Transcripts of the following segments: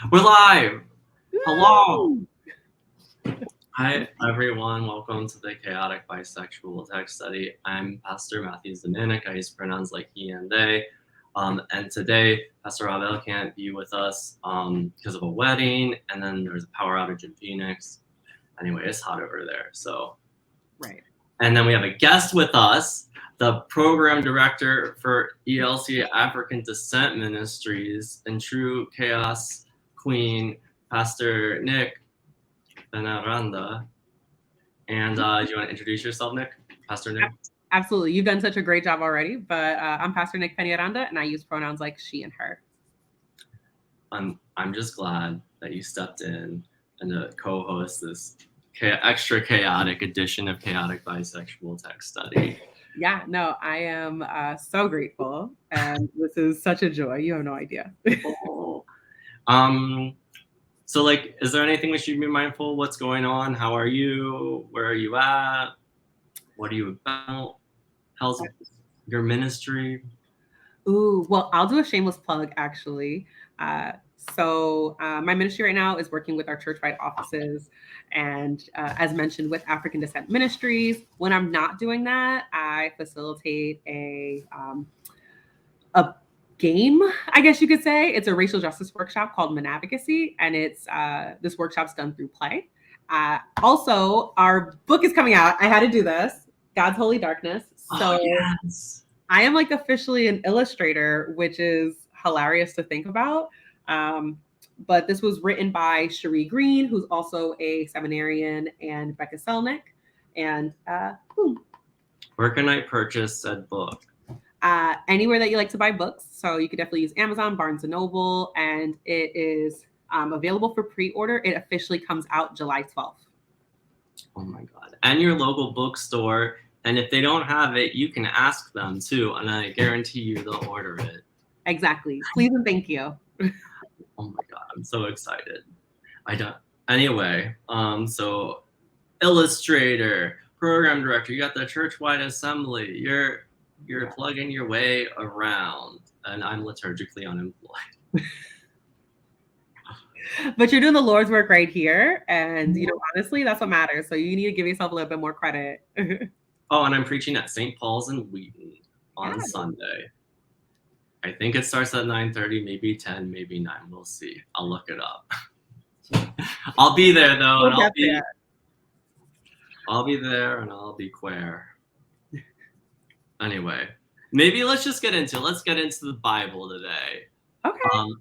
We're live! Hello! Woo! Hi, everyone. Welcome to the Chaotic Bisexual Text Study. I'm Pastor Matthew Zamanik. I use pronouns like he and they. And today, Pastor Ravel can't be with us because of a wedding, and then there's a power outage in Phoenix. Anyway, it's hot over there. Right. And then we have a guest with us, the program director for ELC African Descent Ministries and True Chaos Queen, Pastor Nick Benaranda. And do you want to introduce yourself, Nick? Pastor Nick? Absolutely. You've done such a great job already, but I'm Pastor Nick Peñaranda, and I use pronouns like she and her. I'm just glad that you stepped in and to co-host this extra chaotic edition of Chaotic Bisexual Text Study. Yeah, no, I am so grateful, and this is such a joy. You have no idea. So, is there anything we should be mindful? What's going on? How are you? Where are you at? What are you about? How's your ministry? Ooh, well, I'll do a shameless plug, actually. My ministry right now is working with our church-wide offices, and as mentioned, with African Descent Ministries. When I'm not doing that, I facilitate a game, I guess you could say. It's a racial justice workshop called Manadvocacy, and it's this workshop's done through play. Also, our book is coming out. I had to do this, God's Holy Darkness. So yes. I am officially an illustrator, which is hilarious to think about. But this was written by Cherie Green, who's also a seminarian, and Becca Selnick. And where can I purchase said book? Anywhere that you like to buy books. So you could definitely use Amazon, Barnes & Noble, and it is available for pre-order. It officially comes out July 12th. Oh my God. And your local bookstore. And if they don't have it, you can ask them too. And I guarantee you they'll order it. Exactly. Please and thank you. Oh my God. I'm so excited. Anyway, so illustrator, program director, you got the church-wide assembly. You're plugging your way around, and I'm liturgically unemployed. But you're doing the Lord's work right here, and honestly, that's what matters. So you need to give yourself a little bit more credit. Oh, and I'm preaching at St. Paul's in Wheaton on Sunday. I think it starts at 9:30, maybe 10, maybe 9. We'll see. I'll look it up. I'll be there though, and I'll be there, and I'll be queer. Anyway, maybe let's get into the Bible today. Okay.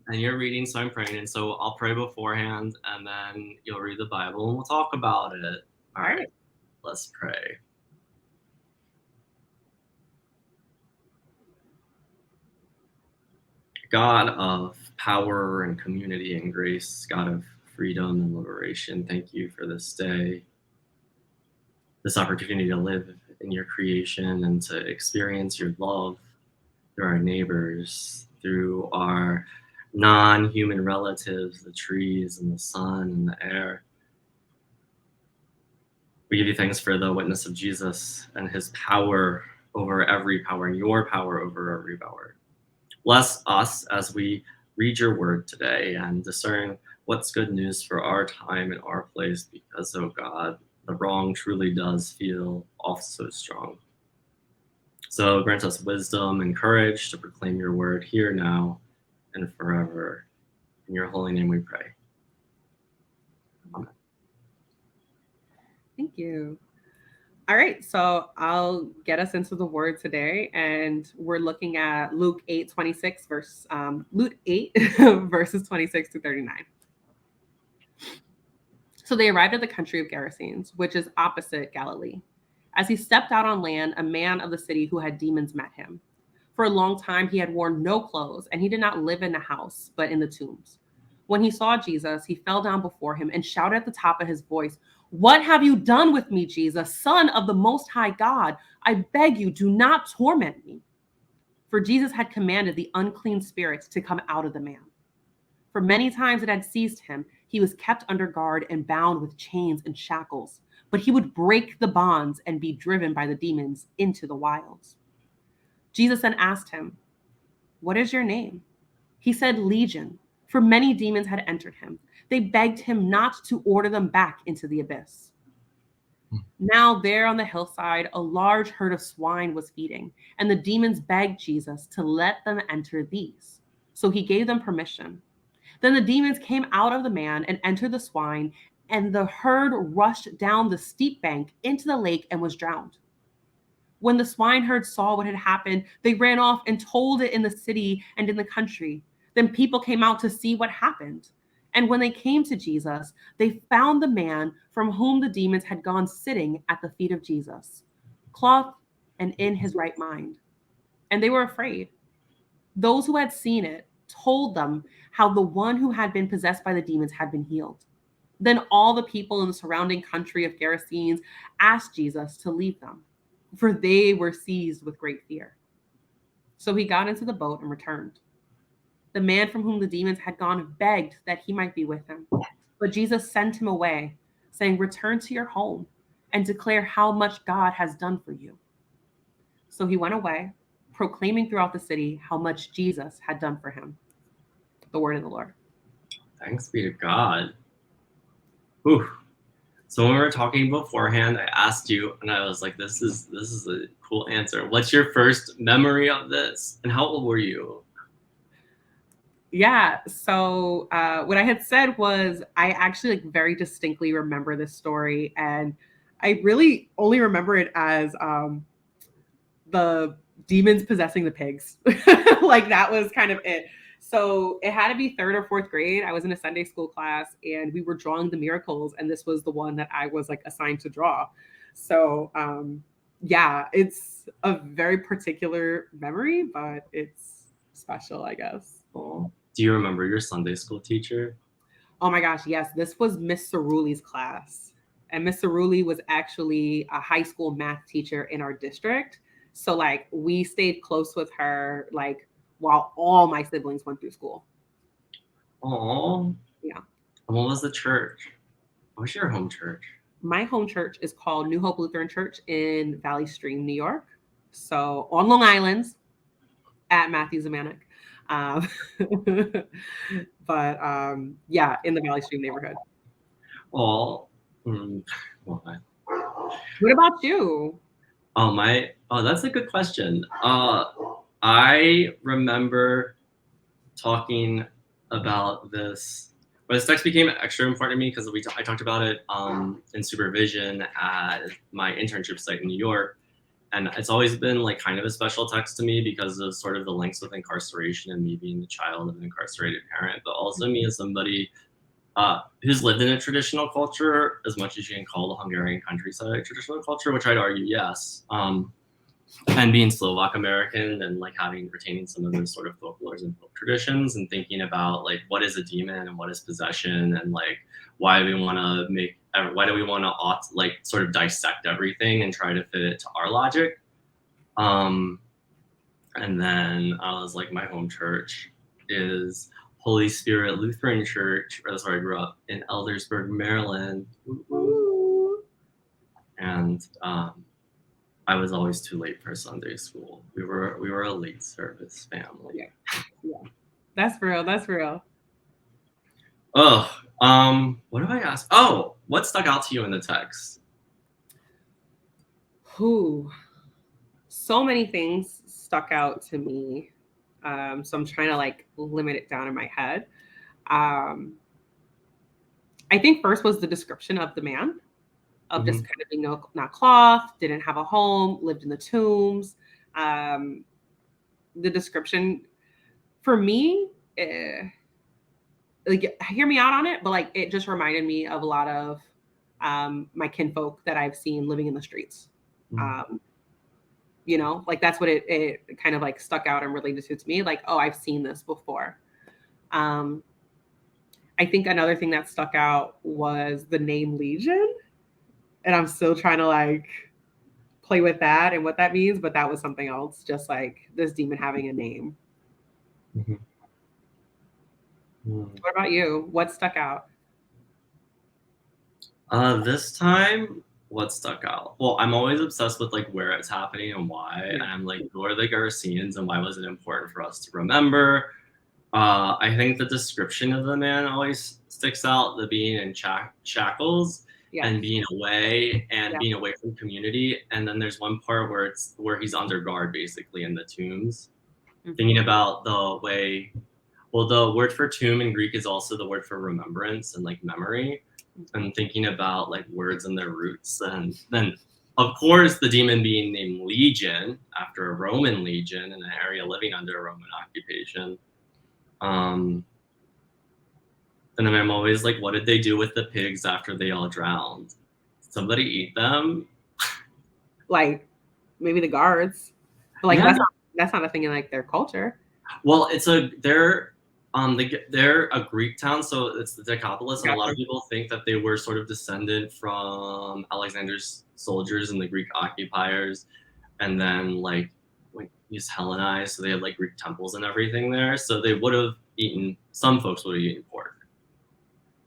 And you're reading, so I'm praying, and so I'll pray beforehand, and then you'll read the Bible, and we'll talk about it. All right. Let's pray. God of power and community and grace, God of freedom and liberation, thank you for this day, this opportunity to live in your creation and to experience your love through our neighbors, through our non-human relatives, the trees and the sun and the air. We give you thanks for the witness of Jesus and his power over every power and your power over every power. Bless us as we read your word today and discern what's good news for our time and our place, because, oh God, the wrong truly does feel also strong. So grant us wisdom and courage to proclaim your word here, now, and forever. In your holy name we pray. Amen. Thank you. All right, so I'll get us into the word today, and we're looking at Luke 8:26 Luke 8 verses 26 to 39. So they arrived at the country of Gerasenes, which is opposite Galilee. As he stepped out on land, a man of the city who had demons met him. For a long time he had worn no clothes, and he did not live in the house, but in the tombs. When he saw Jesus, he fell down before him and shouted at the top of his voice, "What have you done with me, Jesus, Son of the Most High God? I beg you, do not torment me." For Jesus had commanded the unclean spirits to come out of the man. For many times it had seized him. He was kept under guard and bound with chains and shackles, but he would break the bonds and be driven by the demons into the wilds. Jesus then asked him, "What is your name?" He said, "Legion," for many demons had entered him. They begged him not to order them back into the abyss. Now, there on the hillside, a large herd of swine was feeding, and the demons begged Jesus to let them enter these. So he gave them permission. Then the demons came out of the man and entered the swine, and the herd rushed down the steep bank into the lake and was drowned. When the swineherd saw what had happened, they ran off and told it in the city and in the country. Then people came out to see what happened. And when they came to Jesus, they found the man from whom the demons had gone sitting at the feet of Jesus, clothed and in his right mind. And they were afraid. Those who had seen it told them how the one who had been possessed by the demons had been healed. Then all the people in the surrounding country of Gerasenes asked Jesus to leave them, for they were seized with great fear. So he got into the boat and returned. The man from whom the demons had gone begged that he might be with him. But Jesus sent him away, saying, "Return to your home and declare how much God has done for you." So he went away, proclaiming throughout the city how much Jesus had done for him. The word of the Lord. Thanks be to God. Whew. So when we were talking beforehand, I asked you, and I was like, "This is a cool answer. What's your first memory of this? And how old were you?" Yeah. So what I had said was I actually like very distinctly remember this story, and I really only remember it as the demons possessing the pigs. Like that was kind of it. So it had to be third or fourth grade. I was in a Sunday school class and we were drawing the miracles, and this was the one that I was like assigned to draw. So yeah, it's a very particular memory, but it's special, I guess. Oh. Do you remember your Sunday school teacher? Oh my gosh, yes. This was Miss Ceruli's class. And Miss Ceruli was actually a high school math teacher in our district. So like we stayed close with her like while all my siblings went through school. Oh. Yeah. And what was the church? What was your home church? My home church is called New Hope Lutheran Church in Valley Stream, New York. So on Long Island at Matthew Zamanek. Um, but yeah, in the Valley Stream neighborhood. Oh. Well, What about you? Oh, that's a good question. I remember talking about this, but this text became extra important to me because I talked about it in supervision at my internship site in New York, and it's always been like kind of a special text to me because of sort of the links with incarceration and me being the child of an incarcerated parent, but also me as somebody who's lived in a traditional culture as much as you can call the Hungarian countryside a traditional culture, which I'd argue yes. And being Slovak American and like retaining some of those sort of folklores and folk traditions and thinking about like what is a demon and what is possession and like why do we want to like sort of dissect everything and try to fit it to our logic. And then I was like, my home church is Holy Spirit Lutheran Church. That's where I grew up in Eldersburg, Maryland. And I was always too late for Sunday school. We were a late service family. Yeah. That's real. That's real. Oh, what do I ask? Oh, what stuck out to you in the text? Who? So many things stuck out to me. So I'm trying to like limit it down in my head. I think first was the description of the man, of just kind of being not cloth, didn't have a home, lived in the tombs. The description for me, like hear me out on it, but like it just reminded me of a lot of my kinfolk that I've seen living in the streets. You know, like that's what it kind of like stuck out and related to me. Like, oh, I've seen this before. I think another thing that stuck out was the name Legion. And I'm still trying to like play with that and what that means, but that was something else, just like this demon having a name. What about you? What stuck out? This time, what stuck out? Well, I'm always obsessed with like where it's happening and why. And I'm like, who are the Garcians and why was it important for us to remember? I think the description of the man always sticks out, the being in shackles Yes. and being away and Yeah. being away from community. And then there's one part where he's under guard basically in the tombs. Thinking about the way, well, the word for tomb in Greek is also the word for remembrance and like memory. And thinking about like words and their roots. And then of course the demon being named Legion after a Roman legion in an area living under a Roman occupation. And then I'm always like, what did they do with the pigs after they all drowned? Somebody eat them? Like maybe the guards, but like Yeah. that's not a thing in like their culture. Well, they're a Greek town, so it's the Decapolis, and a lot of people think that they were sort of descended from Alexander's soldiers and the Greek occupiers, and then like he's Hellenized, so they had like Greek temples and everything there. So they would have eaten. Some folks would have eaten pork,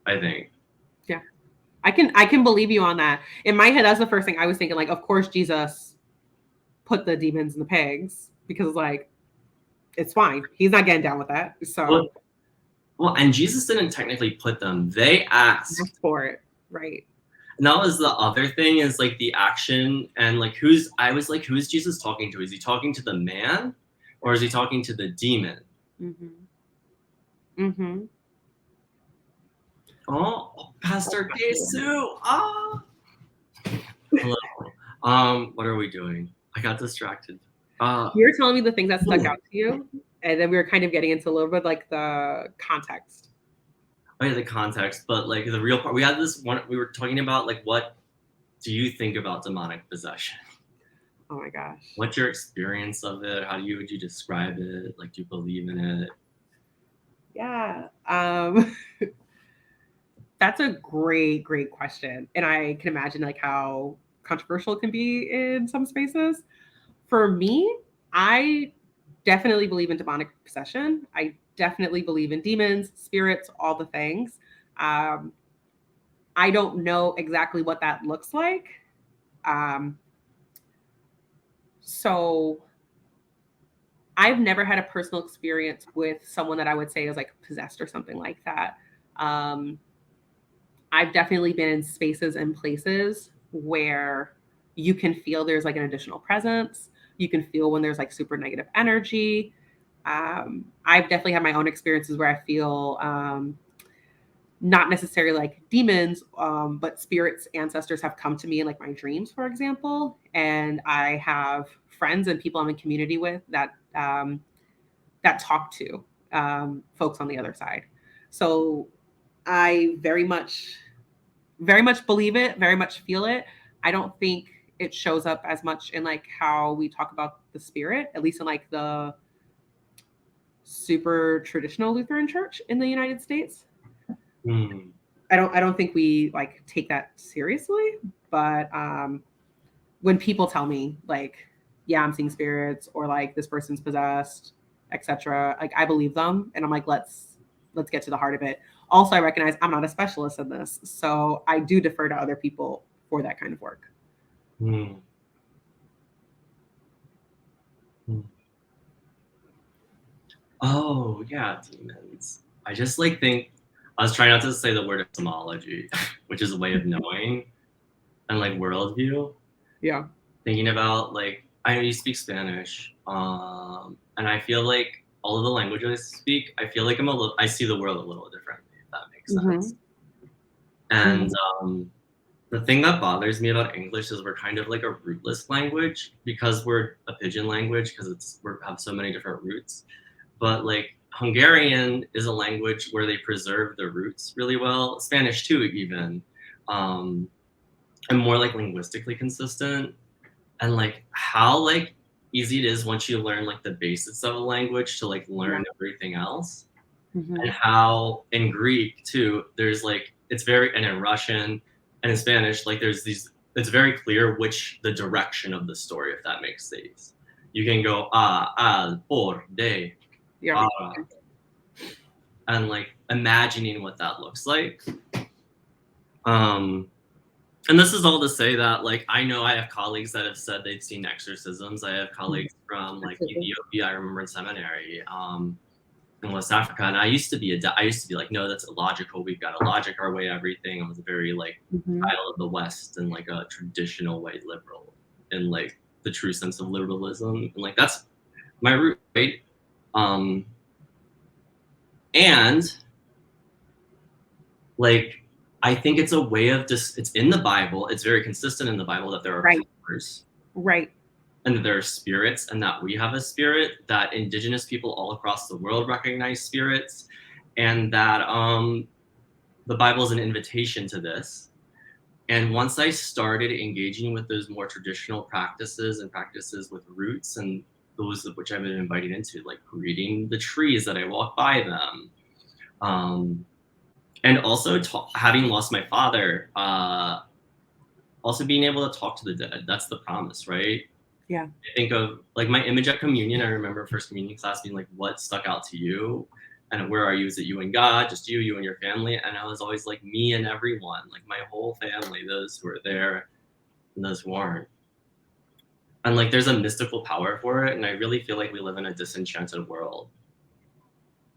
I think. Yeah, I can believe you on that. In my head, that's the first thing I was thinking. Like, of course, Jesus put the demons in the pigs because like it's fine. He's not getting down with that. So well, and Jesus didn't technically put them. They asked for it, right? And that was the other thing is like the action and like I was like, who's Jesus talking to? Is he talking to the man or is he talking to the demon? Oh, Pastor Jesus. Ah. Hello. What are we doing? I got distracted. You were telling me the things that stuck out to you, and then we were kind of getting into a little bit like the context. Oh yeah, the context, but like the real part. We had this one. We were talking about like, what do you think about demonic possession? Oh my gosh. What's your experience of it? How would you describe it? Like, do you believe in it? Yeah. That's a great question. And I can imagine like how controversial it can be in some spaces. For me, I definitely believe in demonic possession. I definitely believe in demons, spirits, all the things. I don't know exactly what that looks like. So I've never had a personal experience with someone that I would say is like possessed or something like that. I've definitely been in spaces and places where you can feel there's like an additional presence. You can feel when there's like super negative energy. I've definitely had my own experiences where I feel not necessarily like demons, but spirits, ancestors have come to me in like my dreams, for example. And I have friends and people I'm in community with that that talk to folks on the other side. So I very much believe it, very much feel it. I don't think it shows up as much in like how we talk about the spirit, at least in like the super traditional Lutheran church in the United States. I don't think we like take that seriously, but when people tell me like, yeah, I'm seeing spirits or like this person's possessed, etc., like I believe them and I'm like, let's get to the heart of it. Also, I recognize I'm not a specialist in this, so I do defer to other people for that kind of work. Oh yeah, demons. I just like think I was trying not to say the word etymology, which is a way of knowing and like worldview. Yeah. Thinking about like I know you speak Spanish, and I feel like all of the languages I speak, I feel like I see the world a little differently, if that makes sense. And the thing that bothers me about English is we're kind of like a rootless language because we're a pidgin language because we have so many different roots. But like Hungarian is a language where they preserve the roots really well. Spanish too, even, and more like linguistically consistent. And like how like easy it is once you learn like the basics of a language to like learn everything else. And how in Greek too, there's like and in Russian and in Spanish, like there's these. It's very clear the direction of the story, if that makes sense. You can go al, por, de, and like imagining what that looks like. And this is all to say that like I know I have colleagues that have said they've seen exorcisms. I have colleagues from like Ethiopia. I remember in seminary. in West Africa, and I used to be like, no, that's illogical. We've got to logic our way everything. I was a very like child of the West and like a traditional white liberal in like the true sense of liberalism, and like that's my root, right? And like I think it's a way of it's in the Bible. It's very consistent in the Bible that there are powers, right, and that there are spirits, and that we have a spirit, that indigenous people all across the world recognize spirits, and that the Bible is an invitation to this. And once I started engaging with those more traditional practices and practices with roots, and those of which I've been invited into, like reading the trees that I walk by them, and also having lost my father, also being able to talk to the dead. That's the promise, right? Yeah. I think of like my image at communion. I remember first communion class being like, what stuck out to you? And where are you? Is it you and God, just you and your family? And I was always like, me and everyone, like my whole family, those who were there and those who aren't. And like there's a mystical power for it. And I really feel like we live in a disenchanted world.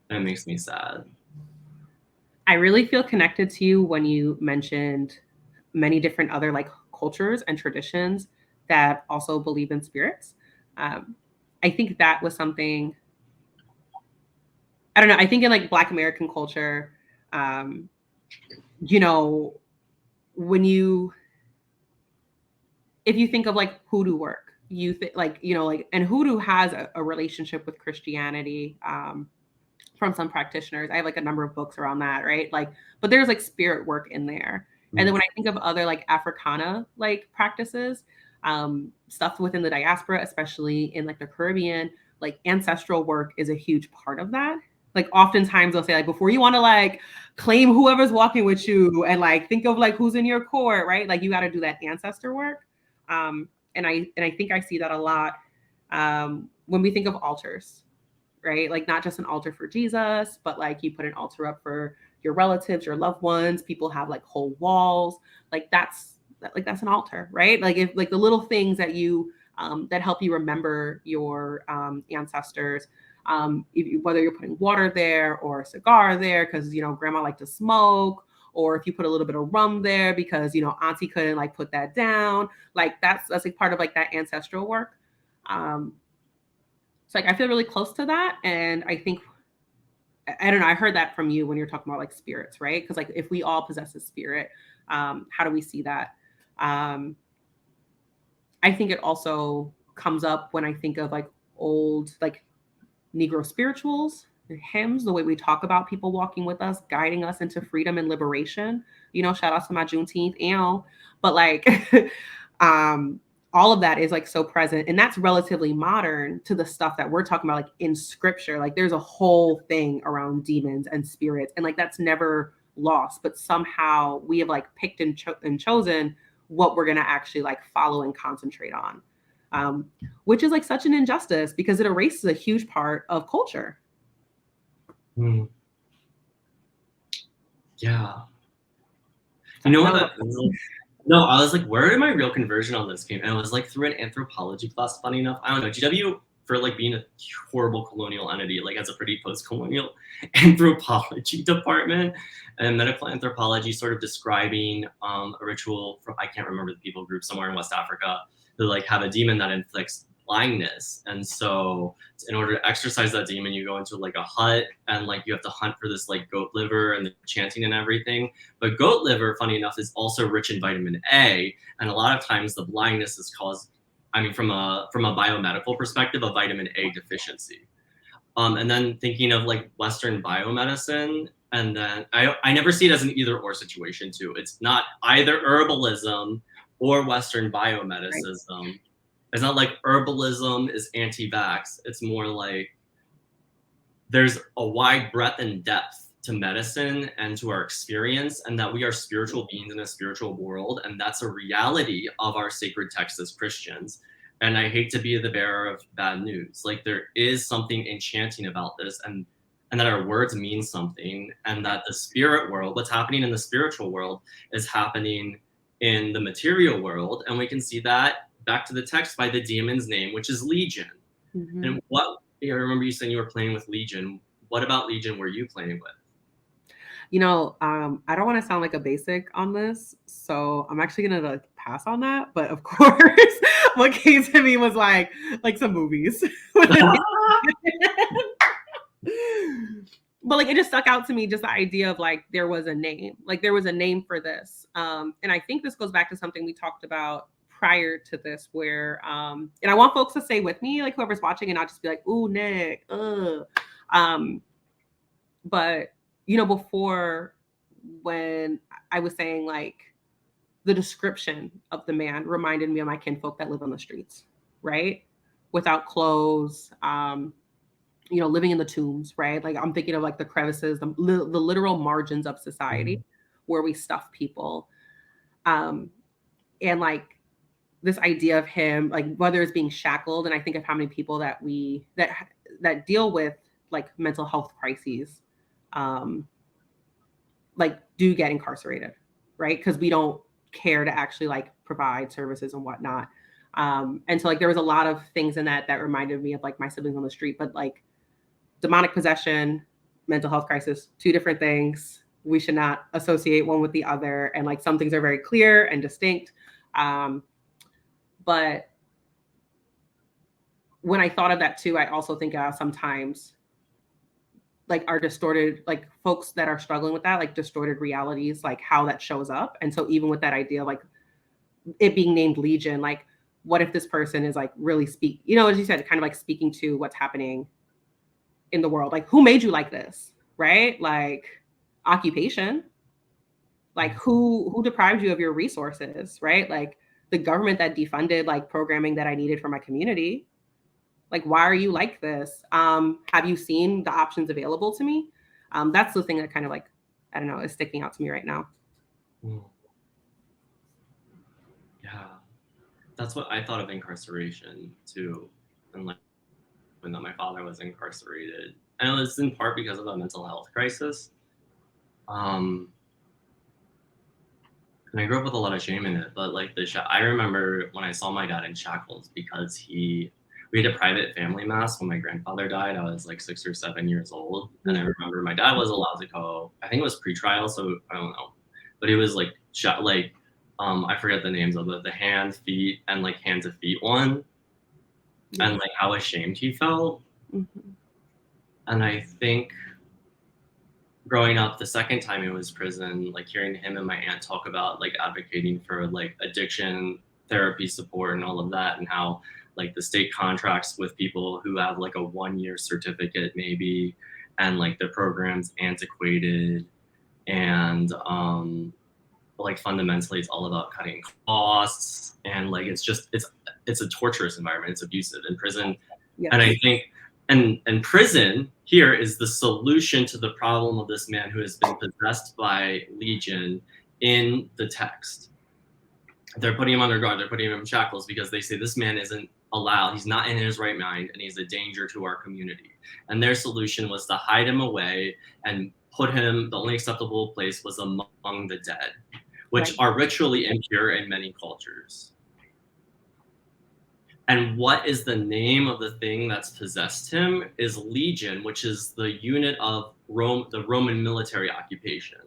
And it makes me sad. I really feel connected to you when you mentioned many different other like cultures and traditions that also believe in spirits. I think that was something, I don't know, I think in like Black American culture, you know, when if you think of like hoodoo work, you think like, you know, like, and hoodoo has a relationship with Christianity, from some practitioners. I have like a number of books around that, right? Like, but there's like spirit work in there. And then when I think of other like Africana like practices, stuff within the diaspora, especially in like the Caribbean, like ancestral work is a huge part of that. Like oftentimes they'll say like before you want to like claim whoever's walking with you and like think of like who's in your court, right? Like you got to do that ancestor work. And I think I see that a lot when we think of altars, right? Like not just an altar for Jesus, but like you put an altar up for your relatives, your loved ones. People have like whole walls. Like that's an altar, right? Like if like the little things that you that help you remember your ancestors. Whether you're putting water there or a cigar there because you know grandma liked to smoke, or if you put a little bit of rum there because you know auntie couldn't like put that down. Like that's like part of like that ancestral work. So like I feel really close to that, and I think I don't know. I heard that from you when you're talking about like spirits, right? Because like if we all possess a spirit, how do we see that? Um, I think it also comes up when I think of like old like Negro spirituals, hymns, the way we talk about people walking with us, guiding us into freedom and liberation. You know, shout out to my Juneteenth, but like all of that is like so present, and that's relatively modern to the stuff that we're talking about like in scripture. Like there's a whole thing around demons and spirits, and like that's never lost, but somehow we have like picked and chosen what we're going to actually like follow and concentrate on, which is like such an injustice because it erases a huge part of culture. Yeah. You know what? No, I was like, where did my real conversion on this came? And it was like through an anthropology class, funny enough. I don't know. GW, for like being a horrible colonial entity, like as a pretty post-colonial anthropology department and medical anthropology, sort of describing a ritual from, I can't remember the people group somewhere in West Africa, who like have a demon that inflicts blindness. And so in order to exorcise that demon, you go into like a hut and like you have to hunt for this like goat liver and the chanting and everything. But goat liver, funny enough, is also rich in vitamin A, and a lot of times the blindness is caused, I mean, from a biomedical perspective, a vitamin A deficiency. And then thinking of like Western biomedicine, and then I never see it as an either or situation too. It's not either herbalism or Western biomedicism. Right. It's not like herbalism is anti-vax. It's more like there's a wide breadth and depth to medicine and to our experience, and that we are spiritual beings in a spiritual world, and that's a reality of our sacred texts as Christians. And I hate to be the bearer of bad news. Like there is something enchanting about this, and that our words mean something, and that the spirit world, what's happening in the spiritual world, is happening in the material world, and we can see that back to the text by the demon's name, which is Legion. Mm-hmm. And what I remember you saying you were playing with Legion. What about Legion were you playing with? I don't want to sound like a basic on this, so I'm actually gonna like pass on that. But of course, what came to me was like some movies. But like it just stuck out to me, just the idea of like there was a name, like there was a name for this. And I think this goes back to something we talked about prior to this, where and I want folks to stay with me, like whoever's watching, and not just be like, "Ooh, Nick," um, but before, when I was saying like the description of the man reminded me of my kinfolk that live on the streets, right? Without clothes, living in the tombs, right? Like I'm thinking of like the crevices, the literal margins of society where we stuff people. Um, and like this idea of him, like whether it's being shackled, and I think of how many people that deal with like mental health crises, um, like do get incarcerated, right? Because we don't care to actually like provide services and whatnot. And so like there was a lot of things in that reminded me of like my siblings on the street, but like demonic possession, mental health crisis, two different things. We should not associate one with the other. And like some things are very clear and distinct. But when I thought of that too, I also think sometimes like our distorted, like folks that are struggling with that, like distorted realities, like how that shows up. And so even with that idea, like it being named Legion, like what if this person is like really as you said, kind of like speaking to what's happening in the world, like who made you like this, right? Like occupation, like who deprived you of your resources, right? Like the government that defunded like programming that I needed for my community. Like why are you like this? Have you seen the options available to me? That's the thing that kind of like, I don't know, is sticking out to me right now. Yeah, that's what I thought of incarceration too, and like when my father was incarcerated, and it was in part because of a mental health crisis. And I grew up with a lot of shame in it, but like I remember when I saw my dad in shackles because we had a private family mass when my grandfather died. I was like 6 or 7 years old, and I remember my dad was allowed to go. I think it was pre-trial, so I don't know, but it was like shot like I forget the names of it, the hand, feet, and like hands and feet one, and like how ashamed he felt. And I think growing up the second time it was prison, like hearing him and my aunt talk about like advocating for like addiction therapy support and all of that, and how like the state contracts with people who have like a 1-year certificate maybe, and like the program's antiquated, and like fundamentally it's all about cutting costs, and like it's a torturous environment, it's abusive in prison. Yes. And I think and prison here is the solution to the problem of this man who has been possessed by Legion in the text. They're putting him under guard, they're putting him in shackles because they say this man isn't allowed, he's not in his right mind, and he's a danger to our community. And their solution was to hide him away and put him, the only acceptable place was among the dead, which are ritually impure in many cultures. And what is the name of the thing that's possessed him is Legion, which is the unit of Rome, the Roman military occupation.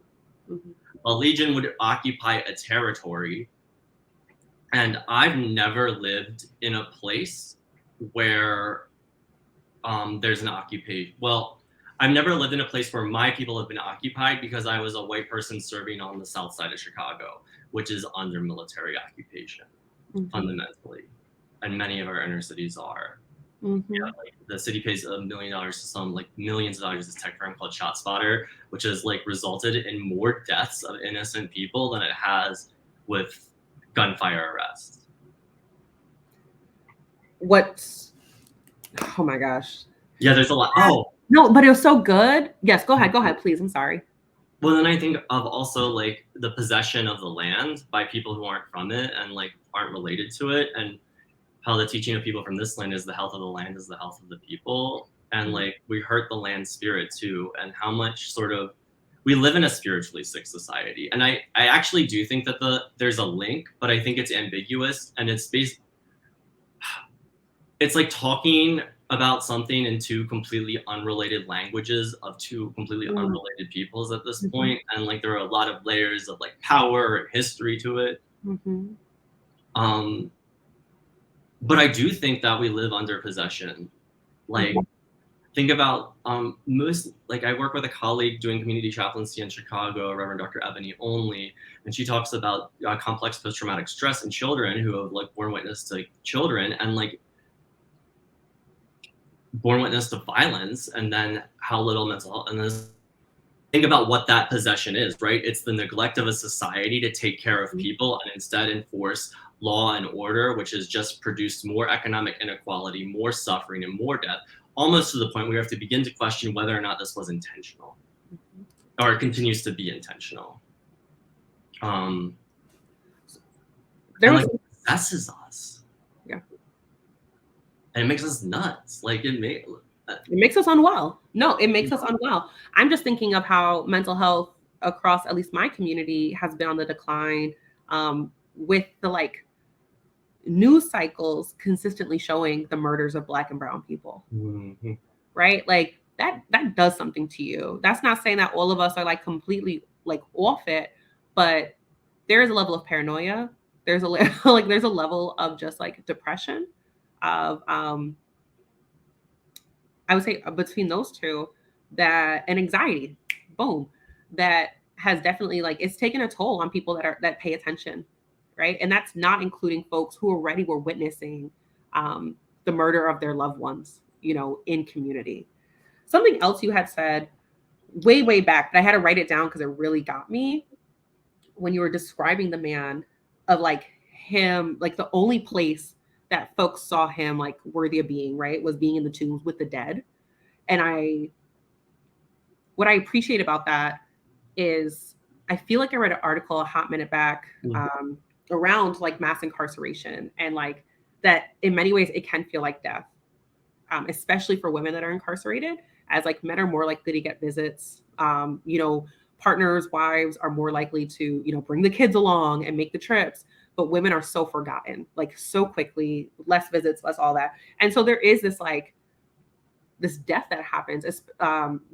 A legion would occupy a territory, and I've never lived in a place where there's an occupation. Well, I've never lived in a place where my people have been occupied because I was a white person serving on the south side of Chicago, which is under military occupation, fundamentally. And many of our inner cities are. Yeah, like the city pays $1 million to some like millions of dollars to this tech firm called ShotSpotter, which has like resulted in more deaths of innocent people than it has with gunfire arrests. Oh my gosh. Yeah, there's a lot. Oh no, but it was so good. Yes, go ahead, please. I'm sorry. Well, then I think of also like the possession of the land by people who aren't from it and like aren't related to it, and how the teaching of people from this land is the health of the land is the health of the people. And like we hurt the land spirit too, and how much sort of we live in a spiritually sick society. And I actually do think that there's a link, but I think it's ambiguous, and it's like talking about something in two completely unrelated languages of two completely Mm. unrelated peoples at this Mhm. point, and like there are a lot of layers of like power and history to it. Mhm. Um, but I do think that we live under possession. Like, Mhm. think about most, like I work with a colleague doing community chaplaincy in Chicago, Reverend Dr. Ebony Only, and she talks about complex post-traumatic stress in children who have like borne witness to children and like born witness to violence, and then how little mental health. And this, think about what that possession is, right? It's the neglect of a society to take care of people and instead enforce law and order, which has just produced more economic inequality, more suffering, and more death, almost to the point where we have to begin to question whether or not this was intentional or it continues to be intentional. Um, There and was like it possesses us. Yeah. And it makes us nuts. Like It makes us unwell. No, it makes us Yeah. unwell. I'm just thinking of how mental health across at least my community has been on the decline, with the like news cycles consistently showing the murders of Black and brown people, Mhm. right? Like that does something to you. That's not saying that all of us are like completely like off it, but there is a level of paranoia. There's a like there's a level of just like depression, of I would say between those two, that and anxiety, boom, that has definitely like it's taken a toll on people that pay attention, right? And that's not including folks who already were witnessing the murder of their loved ones, in community. Something else you had said way back, but I had to write it down because it really got me when you were describing the man, of like him, like the only place that folks saw him like worthy of being, right, was being in the tombs with the dead. And what I appreciate about that is I feel like I read an article a hot minute back, Mhm. around like mass incarceration, and like that in many ways it can feel like death, especially for women that are incarcerated, as like men are more likely to get visits. Partners, wives are more likely to, bring the kids along and make the trips. But women are so forgotten, like so quickly, less visits, less all that. And so there is this death that happens,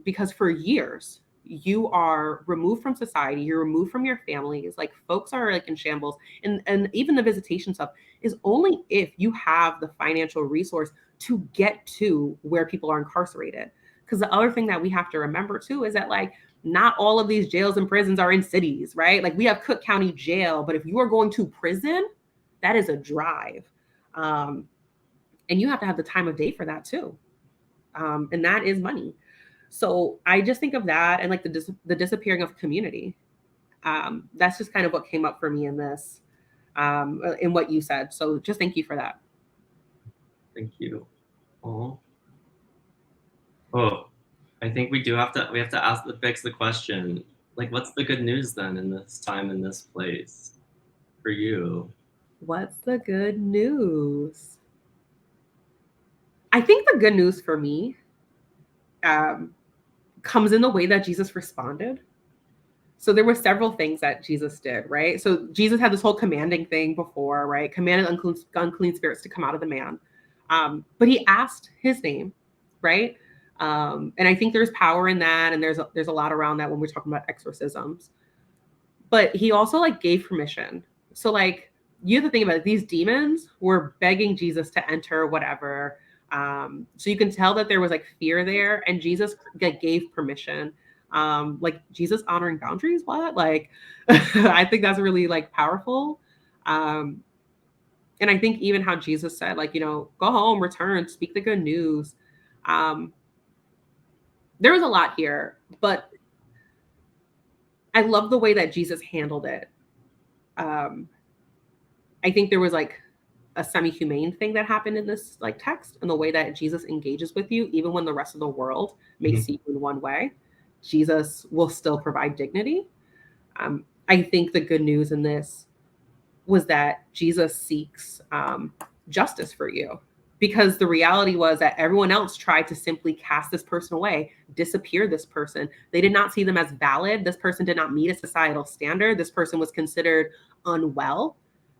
because for years you are removed from society, you're removed from your families, like folks are like in shambles. And even the visitation stuff is only if you have the financial resource to get to where people are incarcerated. Because the other thing that we have to remember too is that like not all of these jails and prisons are in cities, right? Like we have Cook County Jail, but if you are going to prison, that is a drive. Um, and you have to have the time of day for that too, and that is money. So I just think of that and like the disappearing of community. That's just kind of what came up for me in this, in what you said. So just thank you for that. Thank you. Oh, oh, I think we have to ask the fix the question. Like, what's the good news then in this time in this place for you? What's the good news? I think the good news for me, um, comes in the way that Jesus responded. So there were several things that Jesus did, right? So Jesus had this whole commanding thing before, right? Commanded unclean spirits to come out of the man. But he asked his name, right? And I think there's power in that, and there's a lot around that when we're talking about exorcisms. But he also like gave permission. So like you have to think about it, these demons were begging Jesus to enter whatever. So you can tell that there was like fear there, and Jesus like, gave permission. Like Jesus honoring boundaries. What? Like, I think that's really like powerful. Um, and I think even how Jesus said, like, go home, return, speak the good news. Um, there was a lot here, but I love the way that Jesus handled it. Um, I think there was like a semi-humane thing that happened in this like text, and the way that Jesus engages with you, even when the rest of the world may Mhm. see you in one way, Jesus will still provide dignity. I think the good news in this was that Jesus seeks, justice for you, because the reality was that everyone else tried to simply cast this person away, disappear this person. They did not see them as valid. This person did not meet a societal standard. This person was considered unwell.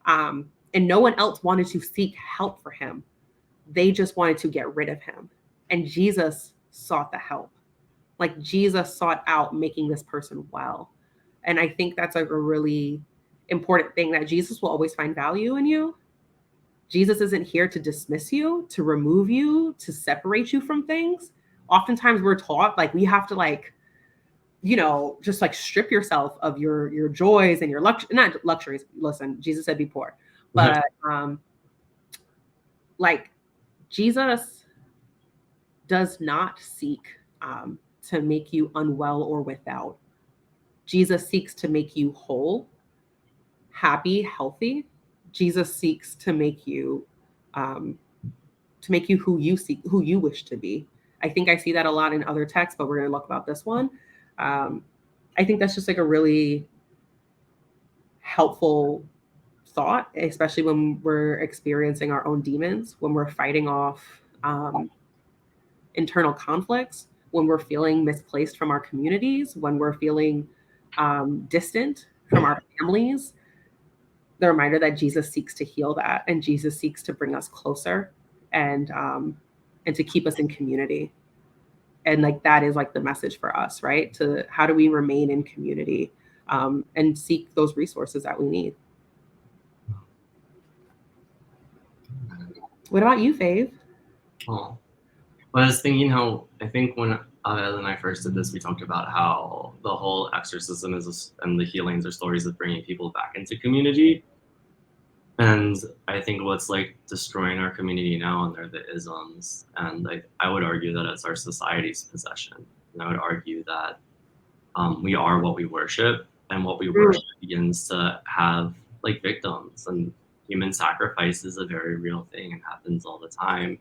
And no one else wanted to seek help for him. they just wanted to get rid of him. And Jesus sought the help. Like Jesus sought out making this person well. And I think that's like a really important thing, that Jesus will always find value in you. Jesus isn't here to dismiss you, to remove you, to separate you from things. Oftentimes we're taught like we have to like, just like strip yourself of your joys and your not luxuries. Listen, Jesus said be poor. But like Jesus does not seek to make you unwell or without. Jesus seeks to make you whole, happy, healthy. Jesus seeks to make you who you wish to be. I think I see that a lot in other texts, but we're going to look about this one. I think that's just like a really helpful thought, especially when we're experiencing our own demons, when we're fighting off internal conflicts, when we're feeling misplaced from our communities, when we're feeling distant from our families. The reminder that Jesus seeks to heal that, and Jesus seeks to bring us closer, and to keep us in community. And like that is like the message for us, right? To how do we remain in community and seek those resources that we need. What about you, Fave? Oh, well, I was thinking how I think when Abel and I first did this, we talked about how the whole exorcism and the healings are stories of bringing people back into community. And I think what's like destroying our community now, and they're the isms. And I would argue that it's our society's possession. And I would argue that we are what we worship, and what we worship begins to have like victims, and human sacrifice is a very real thing and happens all the time.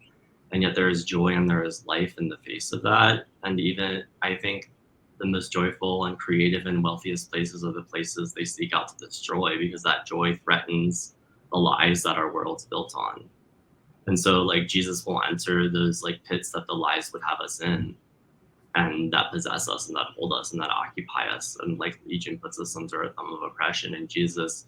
And yet there is joy and there is life in the face of that. And even I think the most joyful and creative and wealthiest places are the places they seek out to destroy, because that joy threatens the lies that our world's built on. And so like Jesus will enter those like pits that the lies would have us in, and that possess us and that hold us and that occupy us. And like Legion puts us under a thumb of oppression, and Jesus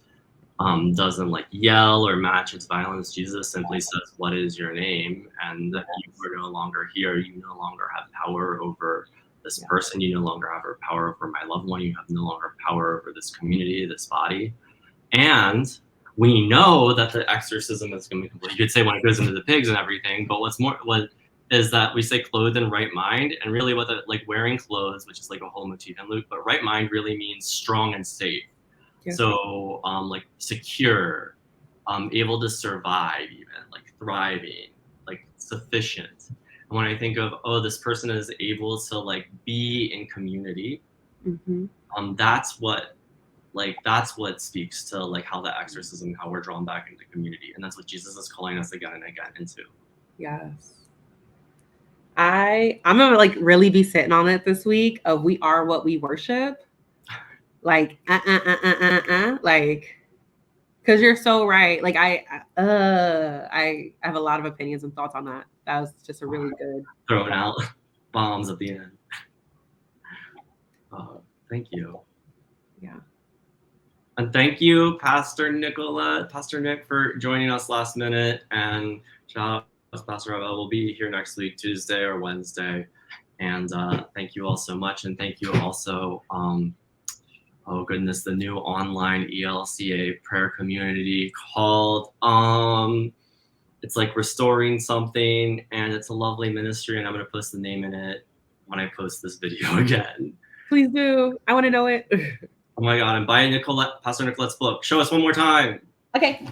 doesn't like yell or match its violence. Jesus simply says, "What is your name?" And that you are no longer here. You no longer have power over this person. You no longer have power over my loved one. You have no longer power over this community, this body. And we know that the exorcism is going to be complete. You could say when it goes into the pigs and everything, but what is that we say clothed in right mind, and really what the like wearing clothes, which is like a whole motif in Luke, but right mind really means strong and safe. Yeah. So like secure, able to survive, even like thriving, like sufficient. And when I think of this person is able to like be in community, that's what speaks to like how the exorcism, how we're drawn back into community, and that's what Jesus is calling us again and again into. Yes. I'm gonna like really be sitting on it this week of we are what we worship. Like like, because you're so right. Like I have a lot of opinions and thoughts on that. That was just a really good throwing out bombs at the end. Thank you. Yeah. And thank you, Pastor Nick, for joining us last minute. And shout out to Pastor Abel. We'll be here next week, Tuesday or Wednesday. And thank you all so much. And thank you also, oh goodness, the new online ELCA prayer community called, it's like Restoring Something. And it's a lovely ministry. And I'm going to post the name in it when I post this video again. Please do. I want to know it. Oh my God, I'm buying Pastor Nicolette's book. Show us one more time. Okay.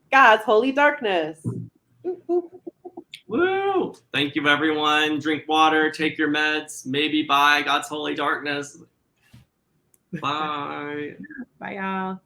God's Holy Darkness. Woo! Thank you, everyone. Drink water, take your meds, maybe buy God's Holy Darkness. Bye. Bye, y'all.